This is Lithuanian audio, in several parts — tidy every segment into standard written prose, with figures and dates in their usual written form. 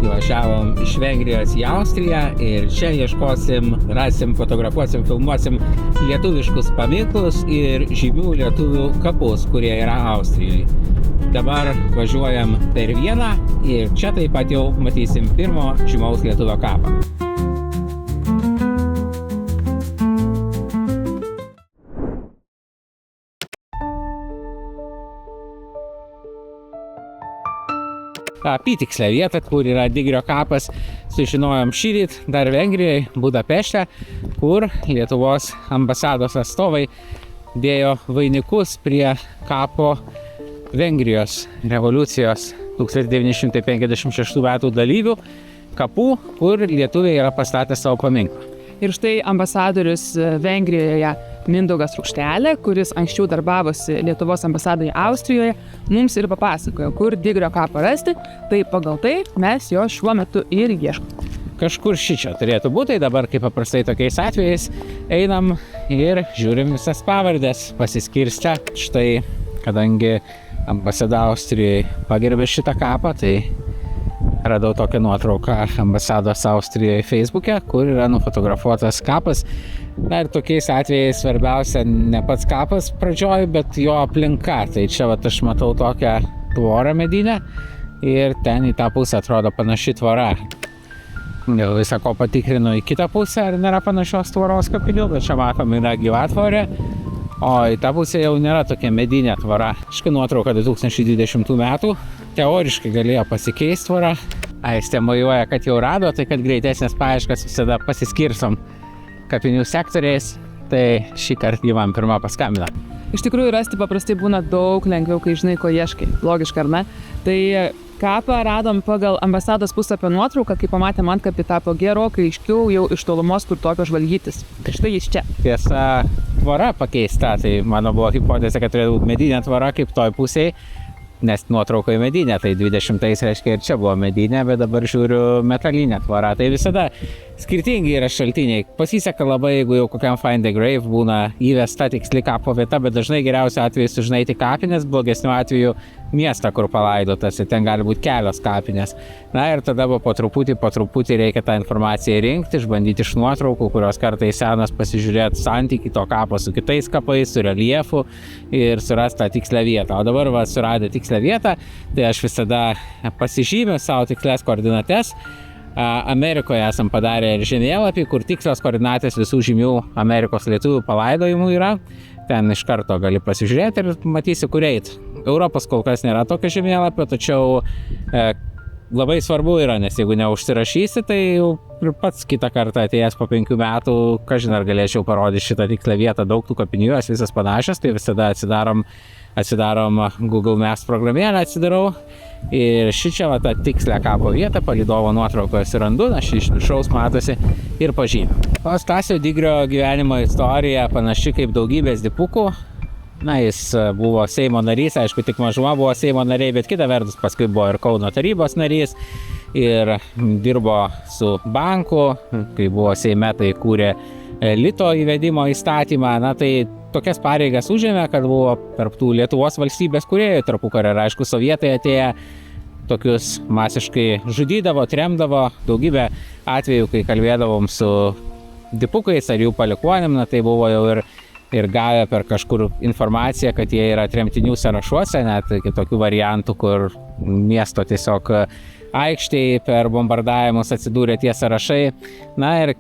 įvažiavom iš Vengrijos į Austriją ir čia ieškosim, rasim, fotografuosim, filmuosim lietuviškus paminklus ir žymių lietuvių kapus, kurie yra Austrijoje. Dabar važiuojam per Vieną ir čia taip pat jau matysim pirmo žymaus lietuvio kapą. Apytikslę vietą, kur yra Digrio kapas, sužinojom šįryt dar Vengrijoje, Budapešte, kur Lietuvos ambasados atstovai dėjo vainikus prie kapo Vengrijos revoliucijos 1956 metų dalyvių kapų, kur lietuviai yra pastatę savo paminklą. Ir štai ambasadorius Vengrijoje Mindaugas Rukštelė, kuris anksčiau darbavosi Lietuvos ambasadoje Austrijoje, mums ir papasakojo, kur Digrio kapą rasti, tai pagal tai mes jo šiuo metu ir ieškome. Kažkur šičia turėtų būti, dabar kaip paprastai tokiais atvejais einam ir žiūrim visas pavardės pasiskirstę. Štai, kadangi ambasada Austrijoje pagerbė šitą kapą, tai radau tokią nuotrauką ambasados Austrijoje Facebook'e, kur yra nufotografuotas kapas. Na ir tokiais atvejais svarbiausia ne pats kapas pradžioj, bet jo aplinka. Tai čia vat aš matau tokią tvorą medinę ir ten į tą pusę atrodo panaši tvora. Jau visą ko patikrinu į kitą pusę, ar nėra panašios tvoros kapinių, bet čia matom yra gyvatvorė. O į tą pusę jau nėra tokia medinė tvora. Štai nuotrauka 2020 metų. Teoriškai galėjo pasikeisti tvora. Aistė mojuoja, kad jau rado, tai kad greitesnės paieškas visada pasiskirsom kapinių sektoriais. Tai šį kartą jį man pirmą paskambino. Iš tikrųjų rasti paprastai būna daug lengviau, kai žinai, ko ieškai. Logiška, ar ne? Tai kapą radom pagal ambasados puslapio nuotrauką, kai pamatėm antkapį tapo gerokai aiškiau jau iš tolumos, kur tokio žvalgytis. Tai štai jis čia. Tiesa, tvora pakeista, tai mano buvo hipotezė, kad turėtų būti medinė tvora kaip toj pusėje, nes nuotraukoje medinė, tai 20-ais reiškia ir čia buvo medinė, bet dabar žiūriu metalinė tvora. Tai visada skirtingi yra šaltiniai. Pasiseka labai, jeigu jau kokiam Find the Grave būna įvesta tiksli kapo vieta, bet dažnai geriausiu atveju sužinai tik kapines, blogesniu atveju miestą, kur palaidotas, ir ten gali būti kelios kapinės. Na ir tada po truputį reikia tą informaciją rinkti, išbandyti iš nuotraukų, kurios kartais senas, pasižiūrėti santykį to kapo su kitais kapais, su reljefu ir surasti tą tikslę vietą. O dabar suradę tikslę vietą, tai aš visada pasižymiu savo tikslės koordinates. Amerikoje esam padarę ir žemėlapį, kur tikslios koordinatės visų žymių Amerikos lietuvių palaidojimų yra. Ten iš karto gali pasižiūrėti ir matysi, kur eit. Europos kol kas nėra tokio žemėlapio, tačiau labai svarbu yra, nes jeigu neužsirašysi, tai jau ir pats kitą kartą atėjęs po 5 metų, kažin ar galėčiau parodyti šitą tikslią vietą, daug tų kapinių, jos visas panašios, tai visada atsidarom Google Maps programėlę, atsidarau ir šičia va tą tikslę kapo vietą, palydovo nuotraukoje surandu, aš iš viršaus matosi ir pažymiu. O Stasio Digrio gyvenimo istorija panaši kaip daugybės dipukų. Na, jis buvo Seimo narys, aišku, tik mažuma buvo Seimo nariai, bet kita vertus paskui buvo ir Kauno tarybos narys ir dirbo su banku, kai buvo Seime, tai kūrė lito įvedimo įstatymą. Na, tai tokias pareigas užėmė, kad buvo tarp tų Lietuvos valstybės kūrėjų tarpukario, ir aišku, sovietai atėję tokius masiškai žudydavo, tremdavo. Daugybę atvejų, kai kalbėdavom su dipukais ar jų palikuonėm, na, tai buvo jau ir gavę per kažkur informaciją, kad jie yra tremtinių sąrašuose, net kitokių variantų, kur miesto tiesiog aikštėje per bombardavimus atsidūrė tie sąrašai. Na ir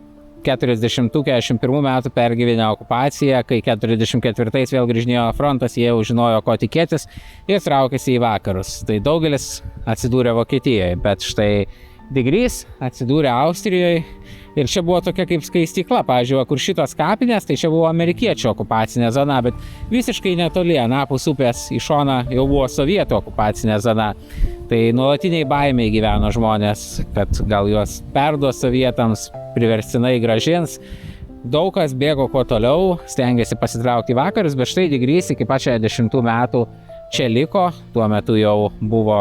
40-41 metų pergyvenę okupaciją, kai 44-ais vėl grįžinėjo frontas, jie jau žinojo, ko tikėtis ir traukėsi į vakarus. Tai daugelis atsidūrė Vokietijoje, bet štai Digrys atsidūrė Austrijoje. Ir čia buvo tokia kaip skaistykla, pavyzdžiui, kur šitos kapinės, tai čia buvo amerikiečių okupacinė zona, bet visiškai netoli, anapus upės į šoną jau buvo sovietų okupacinė zona. Tai nuolatiniai baimiai gyveno žmonės, kad gal juos perduos sovietams, priverstinai grąžins. Daug kas bėgo kuo toliau, stengiasi pasitraukti į vakarus, bet štai Digrys iki pat 60 metų čia liko, tuo metu jau buvo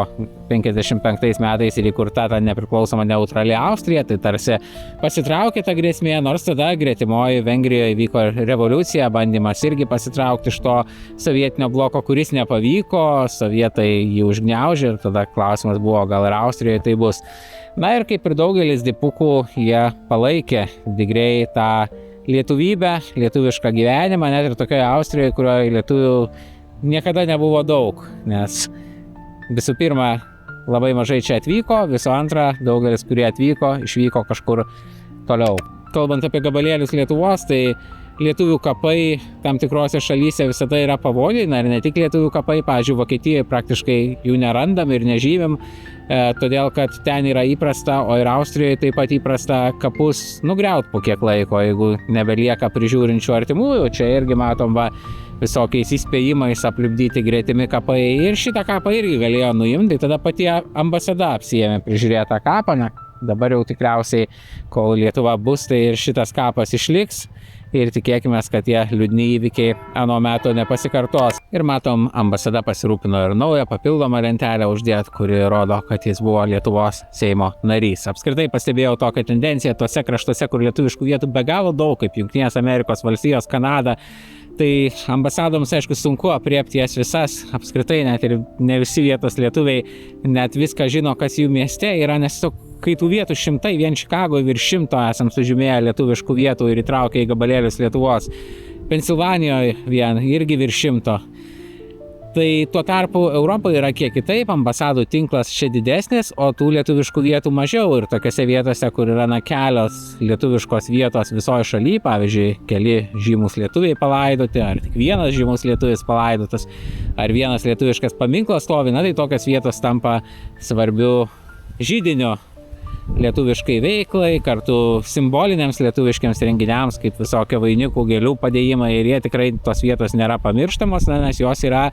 55 metais ir įkurta ta nepriklausoma neutrali Austrija, tai tarsi pasitraukė ta grėsmė, nors tada gretimoji Vengrijoje vyko revoliucija, bandymas irgi pasitraukti iš to sovietinio bloko, kuris nepavyko, sovietai jį užgniaužė ir tada klausimas buvo, gal ir Austrijoje tai bus. Na ir kaip ir daugelis dipukų, jie palaikė digriai tą lietuvybę, lietuvišką gyvenimą, net ir tokioje Austrijoje, kurioje lietuvių niekada nebuvo daug, nes visų pirma labai mažai čia atvyko, visų antra daugelis, kurie atvyko, išvyko kažkur toliau. Kalbant apie gabalėlius Lietuvos, tai lietuvių kapai tam tikrose šalyse visada yra pavojai, na ir ne tik lietuvių kapai, pavyzdžiui, Vokietijoje praktiškai jų nerandam ir nežymim, todėl kad ten yra įprasta, o ir Austrijoje taip pat įprasta kapus nugriaut po kiek laiko, jeigu nebelieka prižiūrinčių artimųjų. Čia irgi matom visokiais įspėjimais apliupdyti gretimi kapai ir šitą kapą irgi galėjo nuimti, tai tada pati ambasada apsiėmė prižiūrėti tą kapą. Na, dabar jau tikriausiai, kol Lietuva bus, tai ir šitas kapas išliks. Ir tikėkime, kad tie liūdni įvykiai ano meto nepasikartos. Ir matom, ambasada pasirūpino ir naują papildomą lentelę uždėti, kuri rodo, kad jis buvo Lietuvos Seimo narys. Apskritai pastebėjau tokią tendenciją tose kraštuose, kur lietuviškų vietų be galo daug, kaip Jungtinės Amerikos valstijos, Kanada. Tai ambasadoms, aišku, sunku apriepti jas visas. Apskritai net ir ne visi vietos lietuviai net viską žino, kas jų mieste yra, nes kai tų vietų šimtai, vien Čikagoje virš 100 esam sužymėję lietuviškų vietų ir įtraukę į gabalėlius Lietuvos. Pensilvanijoje vien irgi virš 100. Tai tuo tarpu Europoje yra kiek kitaip, ambasadų tinklas čia didesnis, o tų lietuviškų vietų mažiau. Ir tokiose vietose, kur yra kelios lietuviškos vietos visoje šalyje, pavyzdžiui, keli žymus lietuviai palaidoti, ar tik vienas žymus lietuvis palaidotas, ar vienas lietuviškas paminklas stovi, na tai tokios vietos tampa svarbiu židiniu lietuviškai veiklai, kartu simboliniams lietuviškiams renginiams, kaip visokio vainikų, gėlių padėjimai, ir jie tikrai tos vietos nėra pamirštamos, nes jos yra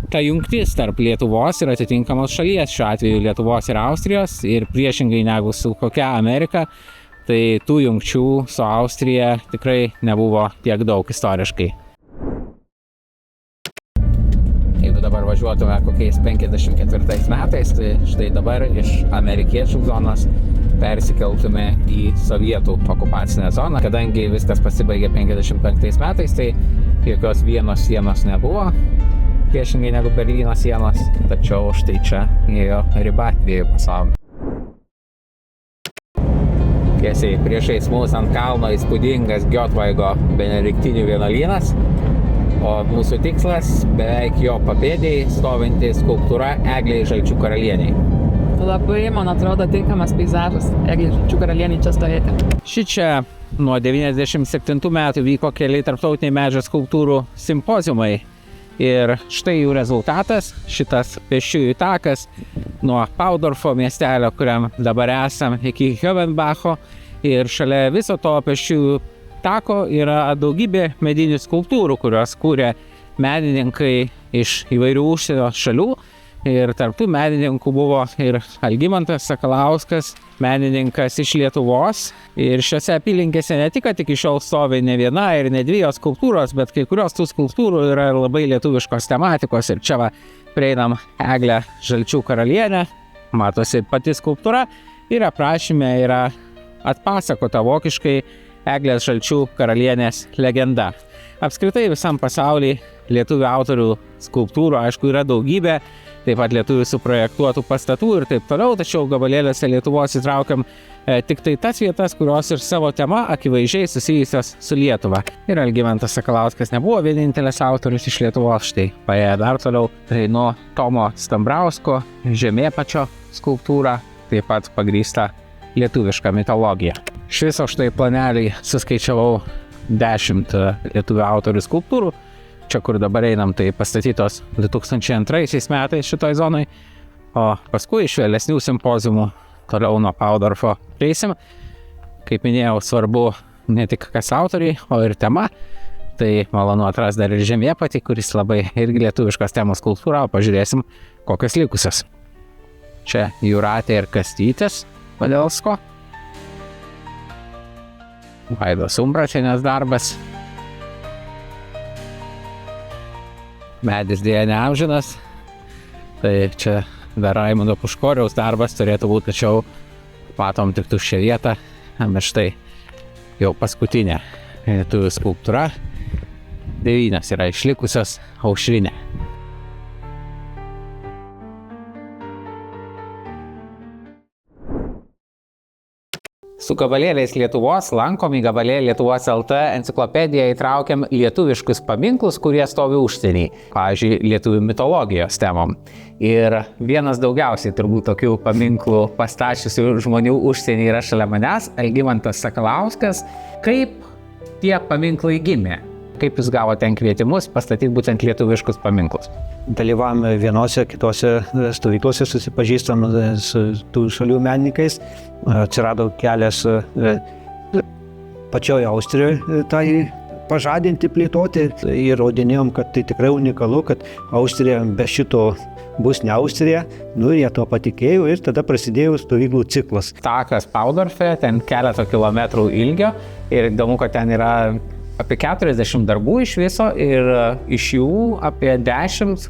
ta jungtis tarp Lietuvos ir atitinkamos šalies, šiuo atveju Lietuvos ir Austrijos, ir priešingai negu su kokia Amerika, tai tų jungčių su Austrija tikrai nebuvo tiek daug istoriškai. Jeigu dabar važiuotume kokiais 54 metais, tai štai dabar iš amerikiečių zonos persikeltume į sovietų okupacinę zoną. Kadangi viskas pasibaigė 55 metais, tai jokios vienos sienos nebuvo, priešingai negu Berlyno sienos, tačiau štai čia ėjo riba dviejų pasaulių. Tiesiai priešais mus ant kalno įspūdingas Giotvaigo benediktinių vienuolynas, o mūsų tikslas beveik jo papėdėje stovinti skulptūra Eglei Žalčių karalieniai. Labai, man atrodo, tinkamas peizažas Eglei Žalčių karalieniai čia stovėti. Šičia nuo 97 metų vyko keli tarptautiniai medžio skulptūrų simpoziumai. Ir štai jų rezultatas, šitas pėsčiųjų takas nuo Paudorfo miestelio, kuriam dabar esam, iki Hiovenbacho. Ir šalia viso to pėsčiųjų tako yra daugybė medinių skulptūrų, kurios kūrė menininkai iš įvairių užsienio šalių. Ir tarp tų menininkų buvo ir Algimantas Sakalauskas, menininkas iš Lietuvos. Ir šiose apylinkėse ne tik, kad iki šiol stovi ne viena ir ne dvi jos skulptūros, bet kai kurios tų skulptūrų yra labai lietuviškos tematikos. Ir čia prieinam Eglę Žalčių karalienę, matosi pati skulptūra ir aprašyme yra atpasakota vokiškai Eglės Žalčių karalienės legenda. Apskritai visam pasaulyje lietuvių autorių skulptūrų, aišku, yra daugybė, taip pat lietuvių suprojektuotų pastatų ir taip toliau, tačiau gabalėliuose Lietuvos įtraukiam tik tai tas vietas, kurios ir savo tema akivaizdžiai susijusios su Lietuva. Ir Algimantas Sakalauskas nebuvo vienintelis autorius iš Lietuvos, štai paėję dar toliau, tai nuo Tomo Stambrausko Žemėpačio skulptūra, taip pat pagrįsta lietuviška mitologija. Iš viso štai planelį suskaičiavau 10 lietuvių autorių skulptūrų. Čia, kur dabar einam, tai pastatytos 2002 metais šitoj zonai, o paskui iš vėlesnių simpoziumų toliau nuo Paudorfo prieisim. Kaip minėjau, svarbu ne tik kas autoriai, o ir tema. Tai malonu atras dar ir Žemėpatį, kuris labai irgi lietuviškos temos skulptūra, o pažiūrėsim, kokios likusios. Čia Jūratė ir Kastytis Padelsko. Vaidos Umbračienės darbas. Medis dėja neamžinas, Tai čia dar Raimundo Puškoriaus darbas turėtų būti, tačiau matom tik tuščią vietą, bet štai jau paskutinė lietuvių skulptūra, 9 yra išlikusios, aušrinė. Su gabalėliais Lietuvos lankom į gabalėlį Lietuvos LT enciklopediją įtraukiam lietuviškus paminklus, kurie stovi užsienį, pavyzdžiui, lietuvių mitologijos temom. Ir vienas daugiausiai turbūt tokių paminklų pastačiusių žmonių užsienį yra šalia manęs, Algimantas Sakalauskas. Kaip tie paminklai gimė? Kaip jūs gavote ten kvietimus pastatyti būtent lietuviškus paminklus? Dalyvavome vienose, kitose stovyklose, susipažįstam su tų šalių menininkais. Atsirado kelias pačioje Austrijoje tai pažadinti, plėtoti. Įrodinėjom, kad tai tikrai unikalu, kad Austrija be šito bus ne Austrija. Ir jie to patikėjo ir tada prasidėjo stovyklų ciklas. Takas Paudorfe, ten keletą kilometrų ilgio ir įdomu, kad ten yra apie 40 darbų iš viso ir iš jų apie 10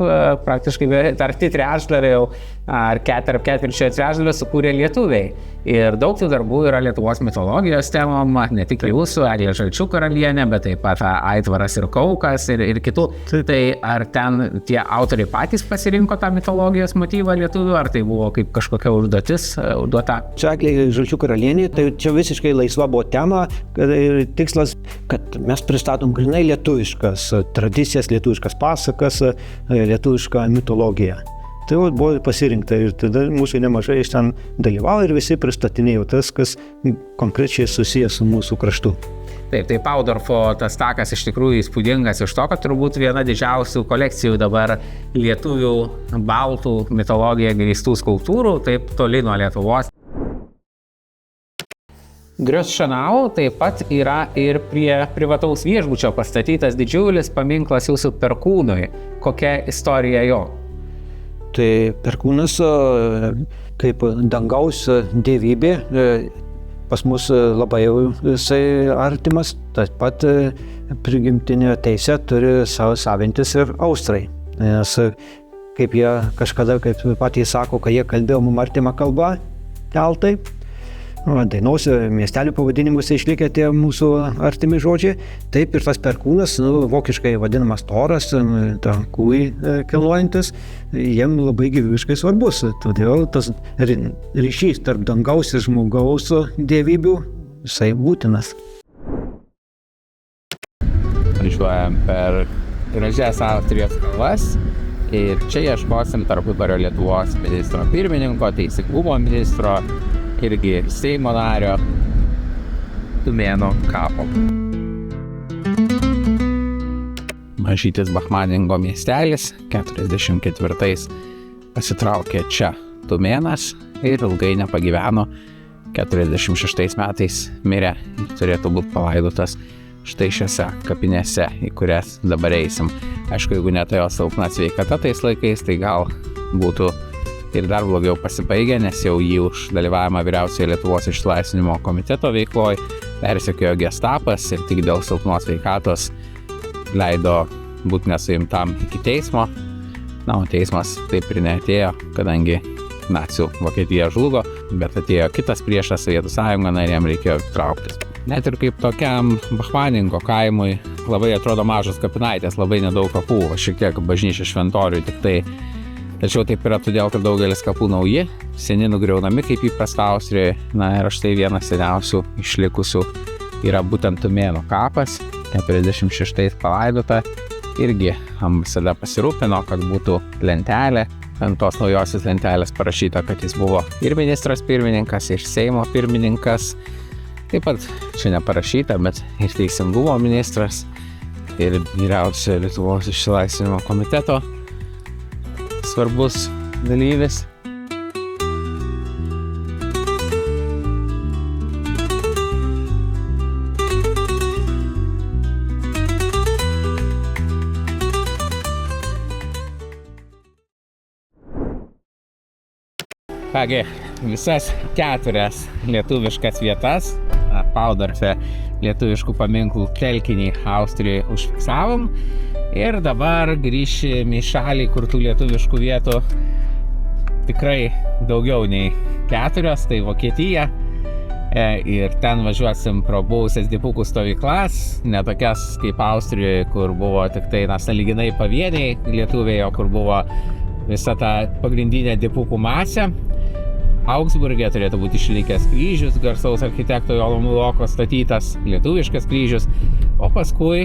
praktiškai arti trečdalio jau ar ketvirčio trečdalio sukūrė lietuviai. Ir daug tų darbų yra Lietuvos mitologijos temom, ne tik jūsų, Eglė Žalčių karalienė, bet taip pat Aitvaras ir Kaukas ir kitų. Tai ar ten tie autoriai patys pasirinko tą mitologijos motyvą lietuvių, ar tai buvo kaip kažkokia užduotis duota? Čia Eglė Žalčių karalienė, tai čia visiškai laisva buvo tema ir tikslas, kad mes pristatom grinai lietuviškas tradicijas, lietuviškas pasakas, lietuvišką mitologiją. Tai buvo pasirinkta ir tada mūsų nemažai iš ten dalyvavo ir visi pristatinėjo tas, kas konkrečiai susijęs su mūsų kraštu. Taip, tai Paudorfo tas takas iš tikrųjų įspūdingas iš to, kad turbūt viena didžiausių kolekcijų dabar lietuvių baltų mitologiją grįstų skulptūrų, taip toli nuo Lietuvos. Grioščanau taip pat yra ir prie privataus viešbučio pastatytas didžiulis paminklas jūsų Perkūnui. Kokia istorija jo? Tai Perkūnas kaip dangaus dievybė pas mus labai jisai artimas, taip pat prigimtinę teisę turi savintis ir austrai. Nes kaip jie kažkada, kaip patys sako, kad jie kalbėjo mum artimą kalbą, keltai. Dainose, miestelių pavadinimuose išlikę tie mūsų artimi žodžiai. Taip ir tas Perkūnas, vokiškai vadinamas Toras, tankui kilnojantis, jiem labai gyvybiškai svarbus. Todėl tas ryšys tarp dangaus ir žmogaus dievybių, jisai būtinas. Važiuojam per gražias Austrijos kalvas ir čia ieškosim tarpukario Lietuvos ministro pirmininko, teisingumo ministro, irgi Seimo nario Tumėno kapo. Mažytis Bachmaningo miestelis 44 pasitraukė čia Tumėnas ir ilgai nepagyveno. 46 metais mirė ir turėtų būti palaidotas štai šiose kapinėse, į kurias dabar eisim. Aišku, jeigu ne tai jo silpna sveikata tais laikais, tai gal būtų ir dar blogiau pasibaigė, nes jau jį už dalyvavimą Vyriausiojo Lietuvos išlaisvinimo komiteto veikloje persekiojo Gestapas ir tik dėl silpnos sveikatos leido būti nesuimtam iki teismo. Na, o teismas taip ir neatėjo, kadangi nacių Vokietija žlugo, bet atėjo kitas priešas, Sovietų sąjunga, ir jam reikėjo trauktis. Net ir kaip tokiam Bachmaningo kaimui labai atrodo mažos kapinaitės, labai nedaug kapų, šiek tiek bažnyčių šventorių tik tai. Tačiau taip yra todėl, kad daugelis kapų nauji, seni nugriaunami kaip įprasta Austrijoje. Na ir štai vienas seniausių išlikusių yra būtent Tumėno kapas, 46 palaidota. Irgi ambasada pasirūpino, kad būtų lentelė. Ant tos naujosios lentelės parašyta, kad jis buvo ir ministras pirmininkas, ir Seimo pirmininkas. Taip pat čia neparašyta, bet ir teisingumo ministras, ir Vyriausiojo Lietuvos išlaisvinimo komiteto svarbus dalyvis. Kągi, visas 4 lietuviškas vietas Paudorfe lietuviškų paminklų telkinį Austrijoje užfiksavom Ir dabar grįšim į šalį, kur tų lietuviškų vietų tikrai daugiau nei 4, tai Vokietija. Ir ten važiuosim pro buvusias dipukų stovyklas, ne tokias kaip Austrijoje, kur buvo tik tai sąlyginai pavieniai lietuviai, o kur buvo visa ta pagrindinė dipukų masė. Augsburge turėtų būti išlikęs kryžius, garsaus architekto Jono Muloko statytas lietuviškas kryžius, o paskui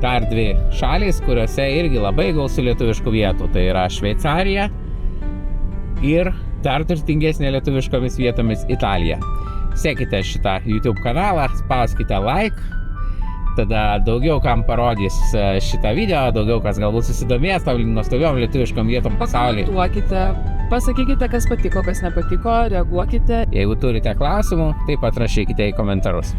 dar 2 šalys, kuriuose irgi labai gausu lietuviškų vietų, tai yra Šveicarija ir dar turtingesnė lietuviškomis vietomis Italija. Sekite šitą YouTube kanalą, spauskite like, tada daugiau kam parodys šitą video, daugiau kas galbūt susidomės tom nuostabiom lietuviškom vietom pasaulyje. Pakomentuokite, pasakykite, kas patiko, kas nepatiko, reaguokite. Jeigu turite klausimų, taip pat rašykite į komentarus.